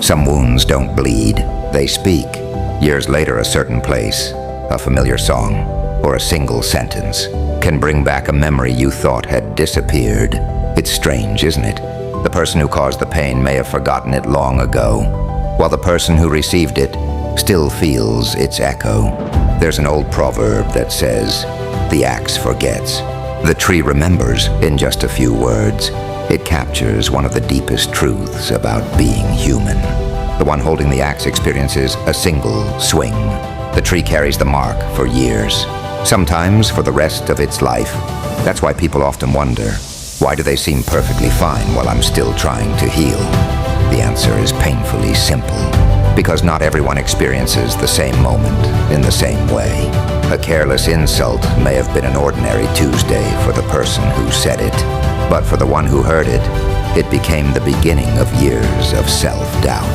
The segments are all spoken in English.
Some wounds don't bleed, they speak. Years later, a certain place, a familiar song, or a single sentence can bring back a memory you thought had disappeared. It's strange, isn't it? The person who caused the pain may have forgotten it long ago, while the person who received it still feels its echo. There's an old proverb that says, "The axe forgets. The tree remembers," in just a few words. It captures one of the deepest truths about being human. The one holding the axe experiences a single swing. The tree carries the mark for years, sometimes for the rest of its life. That's why people often wonder, why do they seem perfectly fine while I'm still trying to heal? The answer is painfully simple. Because not everyone experiences the same moment in the same way. A careless insult may have been an ordinary Tuesday for the person who said it, but for the one who heard it, it became the beginning of years of self-doubt.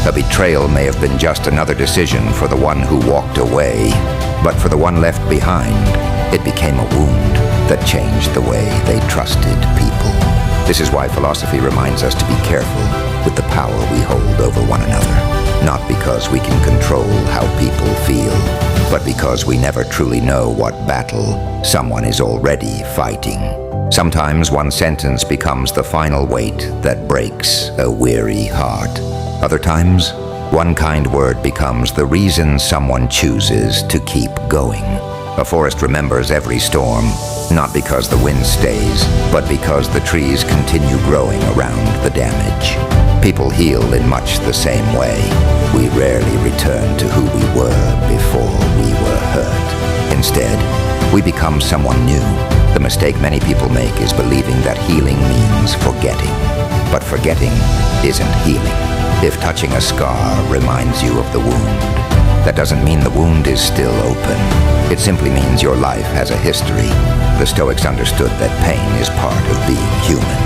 A betrayal may have been just another decision for the one who walked away, but for the one left behind, it became a wound that changed the way they trusted people. This is why philosophy reminds us to be careful with the power we hold over one another. Not because we can control how people feel, but because we never truly know what battle someone is already fighting. Sometimes one sentence becomes the final weight that breaks a weary heart. Other times, one kind word becomes the reason someone chooses to keep going. A forest remembers every storm, not because the wind stays, but because the trees continue growing around the damage. People heal in much the same way. We rarely return to who we were before we were hurt. Instead, we become someone new. The mistake many people make is believing that healing means forgetting. But forgetting isn't healing. If touching a scar reminds you of the wound, that doesn't mean the wound is still open. It simply means your life has a history. The Stoics understood that pain is part of being human.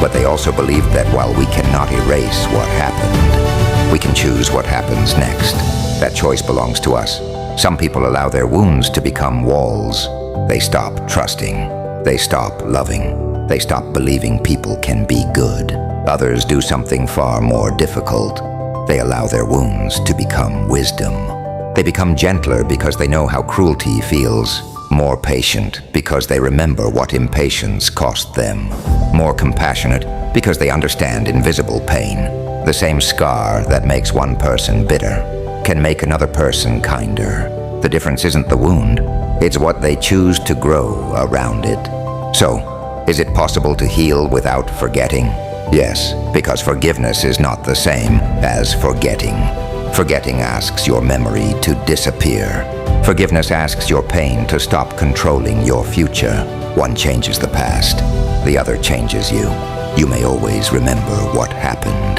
But they also believed that while we cannot erase what happened, we can choose what happens next. That choice belongs to us. Some people allow their wounds to become walls. They stop trusting. They stop loving. They stop believing people can be good. Others do something far more difficult. They allow their wounds to become wisdom. They become gentler because they know how cruelty feels. More patient because they remember what impatience cost them. More compassionate because they understand invisible pain. The same scar that makes one person bitter can make another person kinder. The difference isn't the wound, it's what they choose to grow around it. So, is it possible to heal without forgetting? Yes, because forgiveness is not the same as forgetting. Forgetting asks your memory to disappear. Forgiveness asks your pain to stop controlling your future. One changes the past, the other changes you. You may always remember what happened.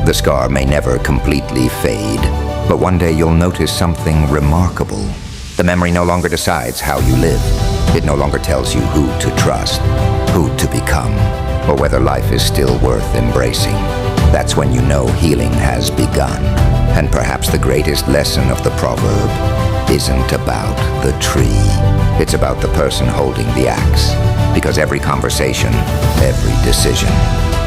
The scar may never completely fade, but one day you'll notice something remarkable. The memory no longer decides how you live. It no longer tells you who to trust, who to become, or whether life is still worth embracing. That's when you know healing has begun. And perhaps the greatest lesson of the proverb isn't about the tree. It's about the person holding the axe. Because every conversation, every decision,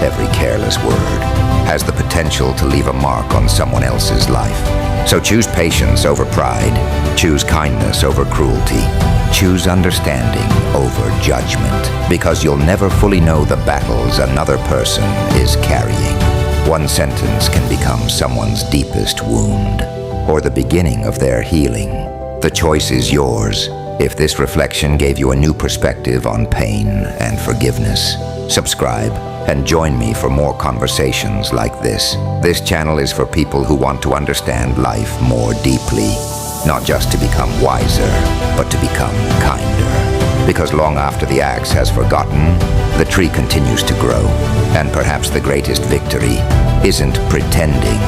every careless word has the potential to leave a mark on someone else's life. So choose patience over pride. Choose kindness over cruelty. Choose understanding over judgment. Because you'll never fully know the battles another person is carrying. One sentence can become someone's deepest wound, or the beginning of their healing. The choice is yours. If this reflection gave you a new perspective on pain and forgiveness, subscribe and join me for more conversations like this. This channel is for people who want to understand life more deeply, not just to become wiser, but to become kinder. Because long after the axe has forgotten, the tree continues to grow. And perhaps the greatest victory isn't pretending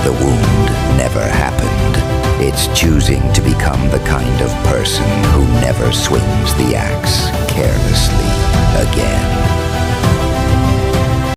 the wound never happened. It's choosing to become the kind of person who never swings the axe carelessly again.